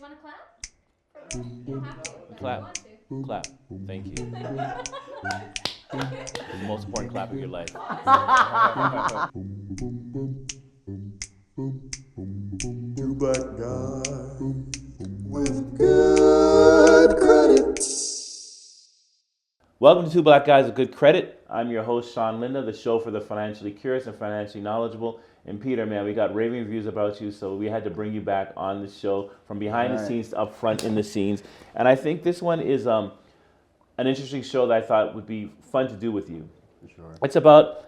You want to clap? You don't have to. But Clap. You want to. Clap. Thank you. The most important clap of your life. Two black guys with good credit. Welcome to Two Black Guys with Good Credit. I'm your host, Shaun, Lynda, the show for the financially curious and financially knowledgeable. And Peter, man, we got raving reviews about you, so we had to bring you back on the show from behind the scenes to up front in the scenes. And I think this one is an interesting show that I thought would be fun to do with you. For sure. It's about,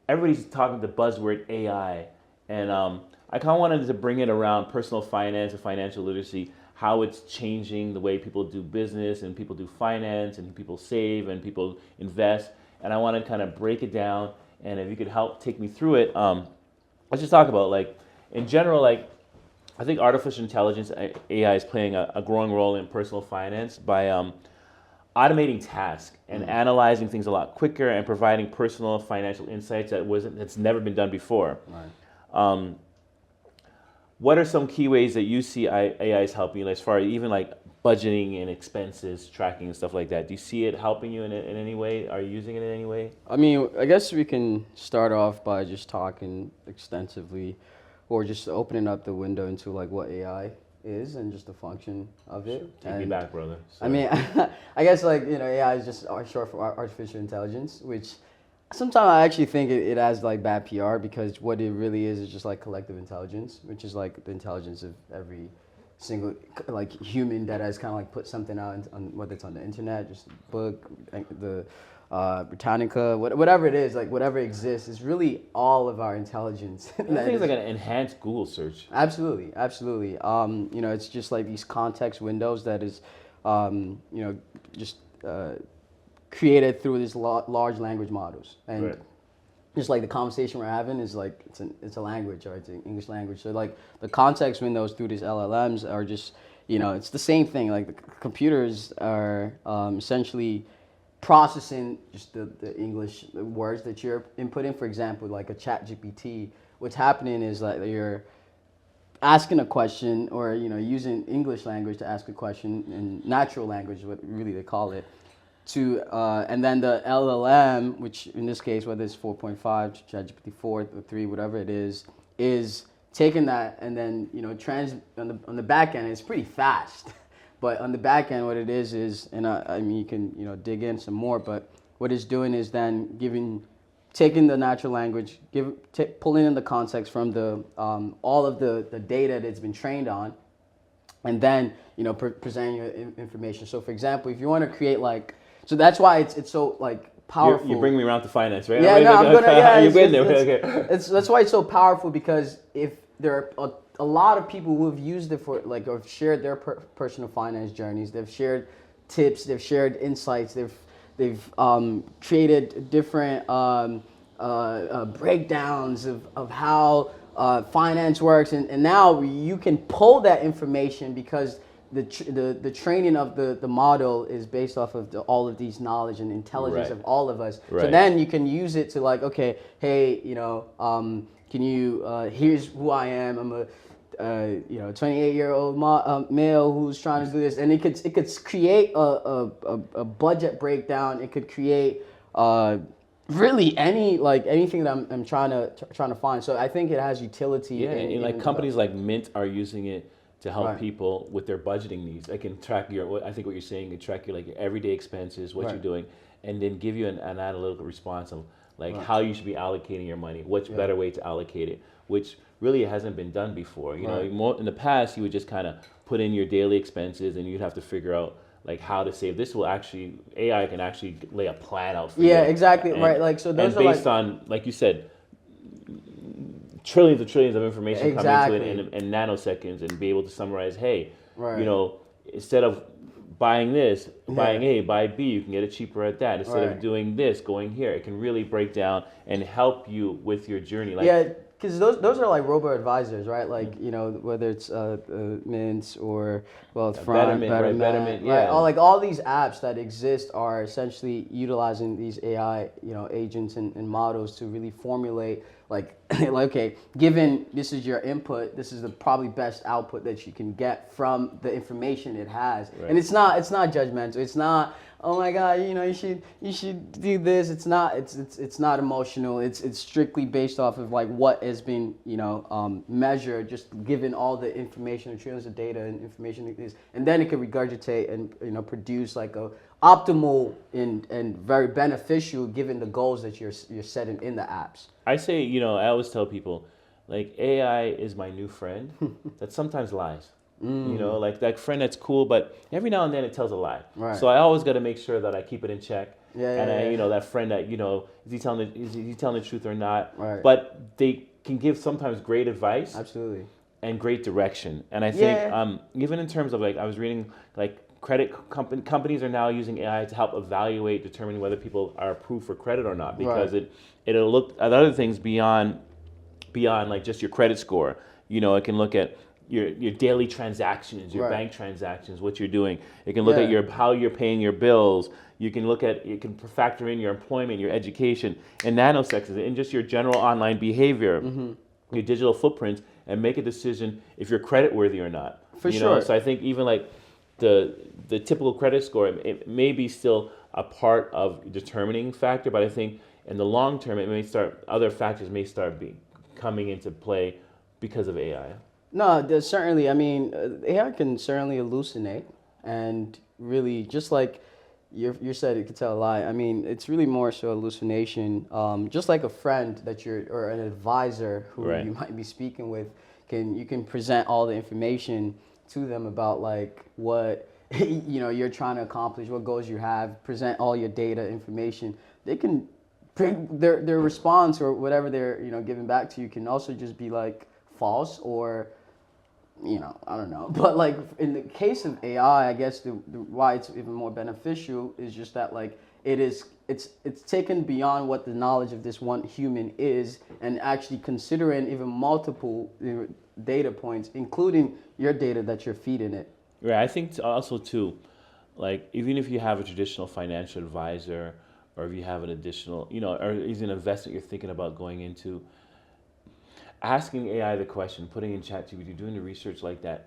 everybody's talking the buzzword AI, and I kind of wanted to bring it around personal finance and financial literacy, how it's changing the way people do business and people do finance and people save and people invest. And I want to kind of break it down, and if you could help take me through it, let's just talk about, like, in general, like, I think artificial intelligence, AI, is playing a growing role in personal finance by automating tasks and analyzing things a lot quicker and providing personal financial insights that's never been done before. Right. What are some key ways that you see AI is helping you, as far as even like budgeting and expenses tracking and stuff like that? Do you see it helping you in any way? Are you using it in any way? I mean, I guess we can start off by just talking extensively, or just opening up the window into like what AI is and just the function of it. Take me back, brother. I mean, I guess like, AI is just short for artificial intelligence, which sometimes I actually think it has like bad PR, because what it really is just like collective intelligence, which is like the intelligence of every single like human that has kind of like put something out on, whether it's on the internet, just a book, the Britannica, whatever it is, like whatever exists, is really all of our intelligence. I think it's like an enhanced Google search. Absolutely. It's just like these context windows that is, just created through these large language models, and Right. just like the conversation we're having is like it's a language, or it's an English language. So like the context windows through these LLMs are just, it's the same thing. Like the computers are essentially processing just the English words that you're inputting. For example, like a chat GPT, what's happening is that you're asking a question, or using English language to ask a question, and natural language, what really they call it, to and then the LLM, which in this case, whether it's 4.5, ChatGPT 4 or 3, whatever it is taking that, and then on the back end, it's pretty fast. But on the back end, what it is, and I mean, you can dig in some more, but what it's doing is then taking the natural language, pulling in the context from the all of the data that it's been trained on, and then presenting your information. So for example, if you want to create so that's why it's so like powerful. You bring me around to finance, right? Yeah, no, I'm gonna. Yeah, you've been there. Okay. That's why it's so powerful, because if there are a lot of people who have used it for or shared their personal finance journeys, they've shared tips, they've shared insights, they've created different breakdowns of how finance works, and now you can pull that information, because the training of the model is based off of all of these knowledge and intelligence Right. of all of us. Right. So then you can use it to okay, hey, can you here's who I am. I'm a 28-year-old male who's trying to do this, and it could create a budget breakdown. It could create really anything that I'm trying to find. So I think it has utility. Yeah, and like companies like Mint are using it to help Right. people with their budgeting needs. They can track I think what you're saying, can track your everyday expenses, what Right. you're doing, and then give you an analytical response of Right. how you should be allocating your money, what's Yeah. better way to allocate it, which really hasn't been done before. Right. More in the past, you would just kind of put in your daily expenses, and you'd have to figure out how to save. This will actually, AI can actually lay a plan out for you. Yeah, exactly. And, Right. So those and are based on, like you said, trillions of information Exactly. coming into it in nanoseconds, and be able to summarize, hey, Right. instead of buying this, Yeah. buying A, buy B, you can get it cheaper at that. Instead Right. of doing this, going here, it can really break down and help you with your journey. Yeah, because those are like robo-advisors, right? Whether it's Mint or Wealthfront, Betterment, right? yeah. All these apps that exist are essentially utilizing these AI agents and models to really formulate like, like, okay, given this is your input, this is the probably best output that you can get from the information it has. Right. And it's not judgmental. It's not, oh my God, you should do this. It's not emotional. It's strictly based off of like what has been, measured, just given all the information, trillions of data and information it is, and then it can regurgitate and produce like a optimal and very beneficial given the goals that you're setting in the apps. I say, I always tell people, like, AI is my new friend that sometimes lies. Like that friend that's cool, but every now and then it tells a lie. Right. So I always got to make sure that I keep it in check. Yeah, That friend that, is he telling the truth or not? Right. But they can give sometimes great advice. Absolutely. And great direction. And I think even in terms of like, I was reading like companies are now using AI to help evaluate, determining whether people are approved for credit or not, because it'll look at other things beyond like just your credit score. It can look at your daily transactions, your bank transactions, what you're doing. It can look at how you're paying your bills. You can factor in your employment, your education, and nanoseconds, and just your general online behavior, your digital footprints, and make a decision if you're credit worthy or not. For sure. So I think even like the typical credit score, it may be still a part of determining factor, but I think in the long term, other factors may start coming into play because of AI. No, there's certainly. I mean, AI can certainly hallucinate, and really, just like you said, it could tell a lie. I mean, it's really more so hallucination. Just like a friend or an advisor who you might be speaking with, you can present all the information to them about like what you're trying to accomplish, what goals you have, present all your data information. They can bring their response or whatever they're giving back to you can also just be like false or I don't know. But like in the case of AI, I guess the why it's even more beneficial is just that like it's taken beyond what the knowledge of this one human is and actually considering even multiple data points, including your data that you're feeding it. Right. I think also too, like even if you have a traditional financial advisor or if you have an additional, or is an investment you're thinking about going into, asking AI the question, putting in ChatGPT, doing the research like that,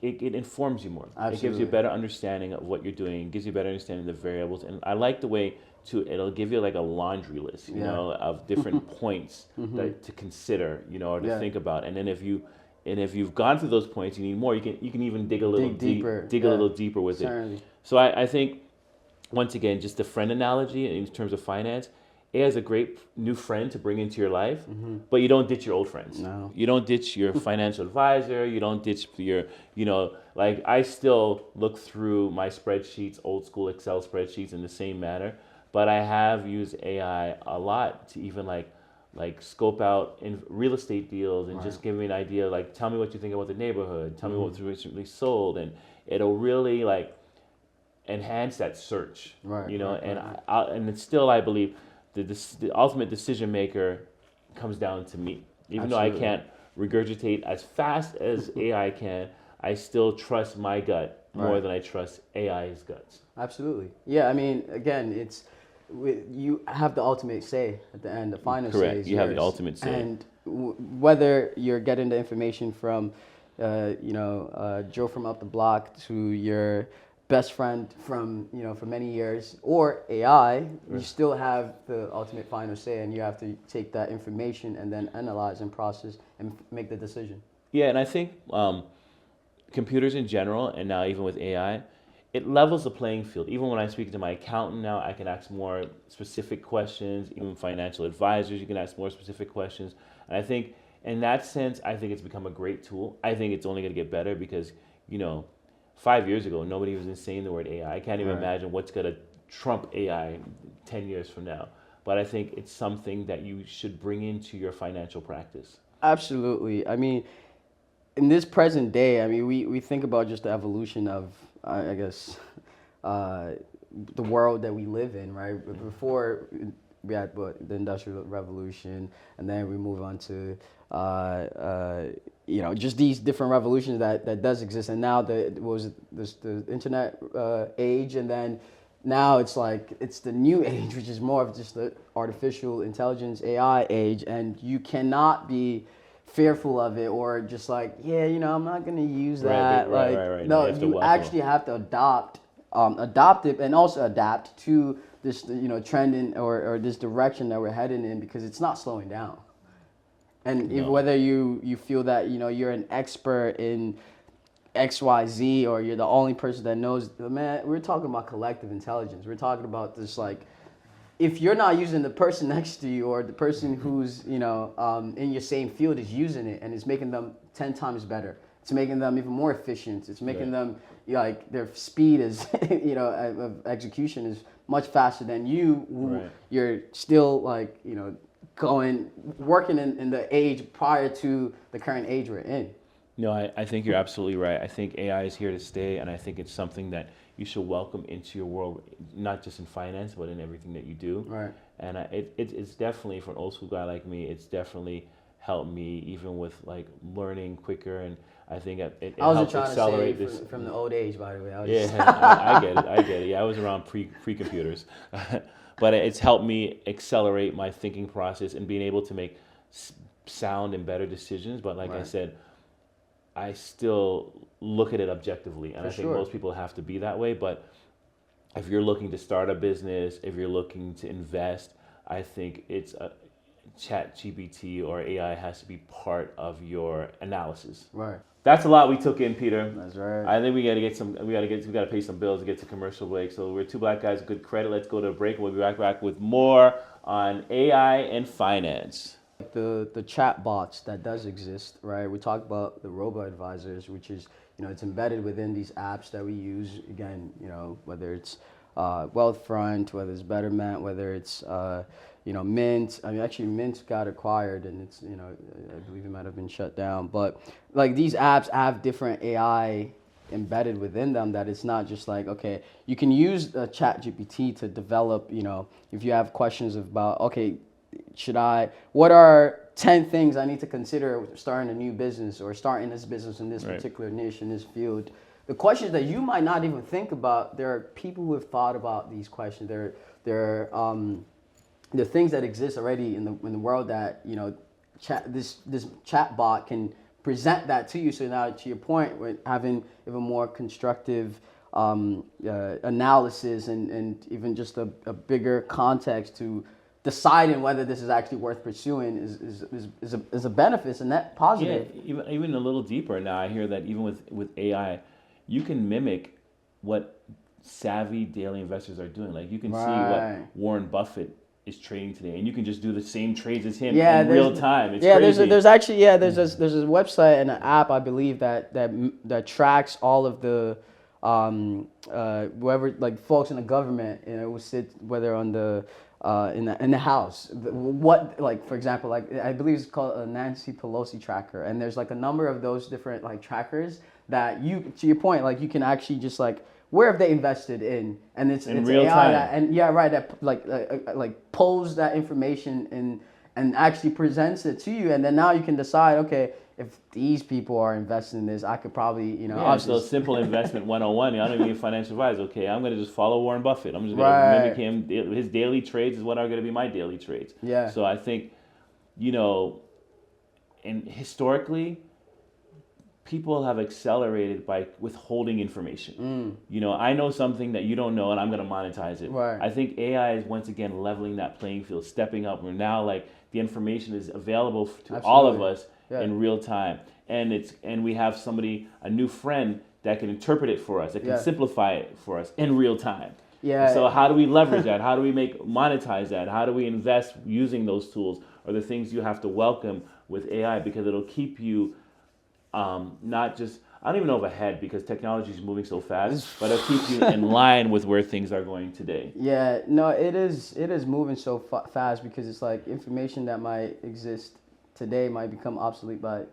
it informs you more. Absolutely. It gives you a better understanding of what you're doing. It gives you a better understanding of the variables. And I like the way it'll give you like a laundry list, of different points to consider, or to think about. And then if you've gone through those points, you need more. You can even dig a little deeper, a little deeper with it. So I think once again, just the friend analogy in terms of finance. AI is a great new friend to bring into your life, but you don't ditch your old friends. No. You don't ditch your financial advisor. You don't ditch your, like I still look through my spreadsheets, old school Excel spreadsheets in the same manner, but I have used AI a lot to even like scope out in real estate deals and just give me an idea, like tell me what you think about the neighborhood, tell me what's recently sold, and it'll really like enhance that search, and it's still, I believe, the ultimate decision maker comes down to me. Even though I can't regurgitate as fast as AI can, I still trust my gut more than I trust AI's guts. Absolutely. Yeah, I mean, again, you have the ultimate say at the end. The final say is you yours. have the ultimate say. And whether you're getting the information from, Joe from up the block to your best friend from for many years or AI, you still have the ultimate final say, and you have to take that information and then analyze and process and make the decision. Yeah, and I think computers in general, and now even with AI, it levels the playing field. Even when I speak to my accountant now, I can ask more specific questions. Even financial advisors, you can ask more specific questions. And I think in that sense, I think it's become a great tool. I think it's only going to get better because 5 years ago, nobody was saying the word AI. I can't even imagine what's going to trump AI 10 years from now. But I think it's something that you should bring into your financial practice. Absolutely. I mean, in this present day, I mean, we think about just the evolution of, I guess, the world that we live in, right? Before we had the Industrial Revolution, and then we move on to just these different revolutions that does exist, and now the internet age, and then now it's like it's the new age, which is more of just the artificial intelligence AI age, and you cannot be fearful of it or just like, yeah, I'm not gonna use that. Right. No, You have to you welcome actually have to adopt it, and also adapt to this trend or this direction that we're heading in, because it's not slowing down. And No. whether you feel that you're an expert in XYZ or you're the only person that knows, man, we're talking about collective intelligence. We're talking about this, like, if you're not using, the person next to you or the person who's in your same field is using it, and it's making them 10 times better. It's making them even more efficient. It's making them, like, their speed is of execution is much faster than you, who you're still, like, working in the age prior to the current age we're in. No, I think you're absolutely right. I think AI is here to stay, and I think it's something that you should welcome into your world, not just in finance, but in everything that you do. Right. And it's definitely, for an old school guy like me, it's definitely helped me, even with like learning quicker, and I think it helps accelerate this. From the old age, by the way. I get it. Yeah, I was around pre-computers. But it's helped me accelerate my thinking process and being able to make sound and better decisions. But like I said, I still look at it objectively, and I think most people have to be that way. But if you're looking to start a business, if you're looking to invest, I think it's Chat GPT or AI has to be part of your analysis. Right. That's a lot we took in, Peter. That's right. I think we gotta pay some bills to get to commercial break. So we're two black guys with good credit. Let's go to a break, and we'll be back with more on AI and finance. The chat bots that does exist, right? We talked about the robo-advisors, which is, it's embedded within these apps that we use. Again, whether it's Wealthfront, whether it's Betterment, whether it's Mint. I mean, actually, Mint got acquired, and it's I believe it might have been shut down. But like, these apps have different AI embedded within them, that it's not just like, okay, you can use Chat GPT to develop. If you have questions about, okay, what are 10 things I need to consider starting a new business or starting this business in this particular niche, in this field? The questions that you might not even think about, there are people who have thought about these questions. There are things that exist already in the world that, this chat bot can present that to you. So now, to your point, with having even more constructive analysis and even just a bigger context to deciding whether this is actually worth pursuing is a benefit, and that positive. Yeah, even a little deeper now. I hear that even with AI, you can mimic what savvy daily investors are doing. Like, you can see what Warren Buffett is trading today, and you can just do the same trades as him in real time. It's crazy. There's a website and an app, I believe, that tracks all of the whoever, like, folks in the government, will sit, whether on the in the house, what, like, for example, like, I believe it's called a Nancy Pelosi tracker, and there's like a number of those different, like, trackers that you, to your point, like, you can actually just, like, where have they invested in, and it's real AI time. that like pulls that information and actually presents it to you, and then now you can decide, okay, if these people are investing in this, I could probably, so simple investment 101. I don't even need a financial advisor. Okay, I'm going to just follow Warren Buffett. I'm just going to mimic him. His daily trades is what are going to be my daily trades. Yeah. So I think, and historically, people have accelerated by withholding information. I know something that you don't know, and I'm going to monetize it. Right. I think AI is once again leveling that playing field, stepping up. We're now, like, the information is available to all of us in real time, and we have a new friend that can interpret it for us, that can simplify it for us in real time. Yeah. So how do we leverage that? How do we monetize that? How do we invest using those tools? Are the things you have to welcome with AI, because it'll keep you not just, I don't even know if ahead, because technology is moving so fast, but it'll keep you in line with where things are going today. Yeah, no, it is moving so fast, because it's like information that might exist today might become obsolete by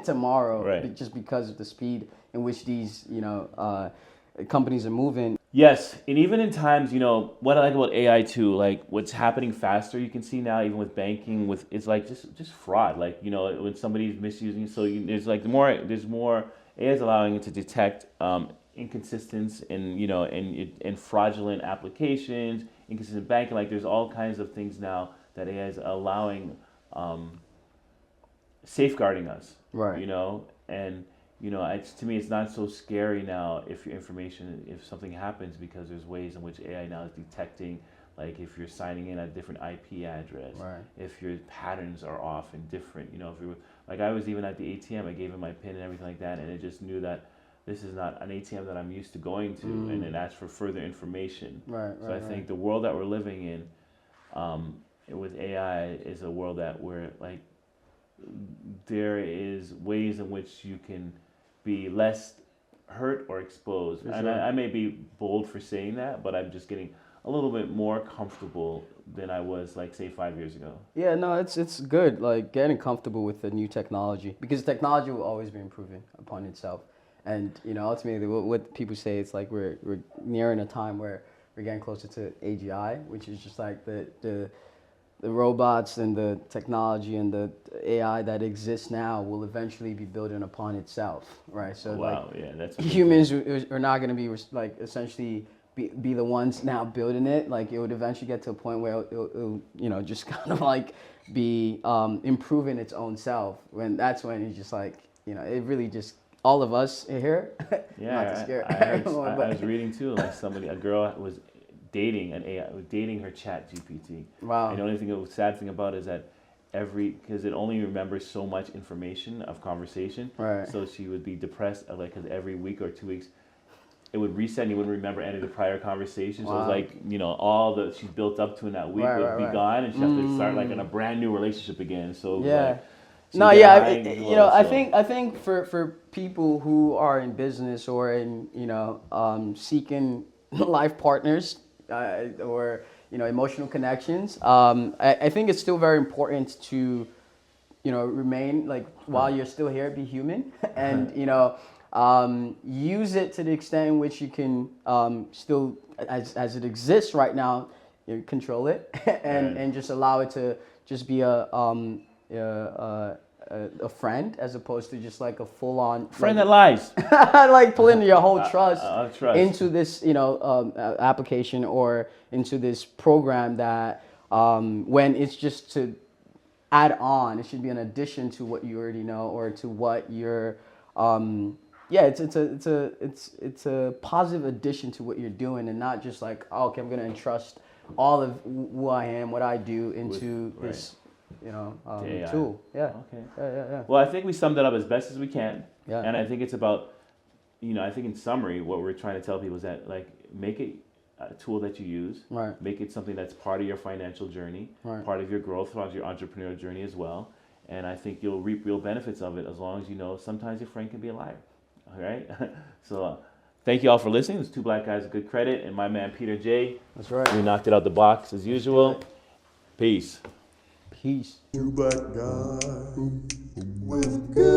tomorrow, just because of the speed in which these companies are moving. Yes, and even in times, what I like about AI too, like, what's happening faster, you can see now, even with banking, it's like just fraud, like, when somebody's misusing it. So there's more AI is allowing it to detect inconsistence and fraudulent applications, inconsistent banking. Like there's all kinds of things now that AI is allowing, safeguarding us. Right. And to me, it's not so scary now if if something happens, because there's ways in which AI now is detecting, like if you're signing in at a different IP address, Right. if your patterns are off and different, if you like I was even at the ATM, I gave him my PIN and everything like that, and it just knew that this is not an ATM that I'm used to going to, and it asked for further information. Right. So I think the world that we're living in, with AI, is a world that where like there is ways in which you can be less hurt or exposed. For And sure. I may be bold for saying that, but I'm just getting a little bit more comfortable than I was, like, say, 5 years ago. Yeah, no, it's good, like getting comfortable with the new technology, because technology will always be improving upon itself. And ultimately, what people say, it's like we're nearing a time where we're getting closer to AGI, which is just like the robots and the technology and the AI that exists now will eventually be building upon itself, right? So Wow, yeah, that's humans are not going to be like essentially be the ones now building it. Like it would eventually get to a point where it'll just kind of like be improving its own self. That's when it's just like it really just all of us here. Yeah, not to scare I heard, everyone, I was reading too, like a girl was dating an AI, dating her chat GPT. Wow. And the only thing, the sad thing about it is that because it only remembers so much information of conversation. Right. So she would be depressed, like, because every week or 2 weeks, it would reset and you wouldn't remember any of the prior conversations. So Wow. it was like, all that she's built up to in that week would be gone, and she has to start like in a brand new relationship again. So yeah. like, No, yeah, I think for people who are in business or in seeking life partners or emotional connections, I think it's still very important to remain, like, while you're still here, be human, and use it to the extent in which you can still, as it exists right now, control it and just allow it to just be a friend, as opposed to just like a full-on friend that lies. like pulling your whole trust into this application or into this program that when it's just to add on, it should be an addition to what you already know, or to what you're it's a positive addition to what you're doing, and not just like, oh, okay, I'm gonna entrust all of who I am, what I do into this tool. Yeah. Okay. Yeah. Well, I think we summed it up as best as we can. Yeah. And I think it's about, I think in summary, what we're trying to tell people is that, like, make it a tool that you use. Right. Make it something that's part of your financial journey, part of your growth, part of your entrepreneurial journey as well. And I think you'll reap real benefits of it, as long as sometimes your friend can be a liar. All right? So thank you all for listening. There's two black guys with good credit, and my man Peter J. That's right. We knocked it out the box as usual. Peace. Peace. Two black guys with good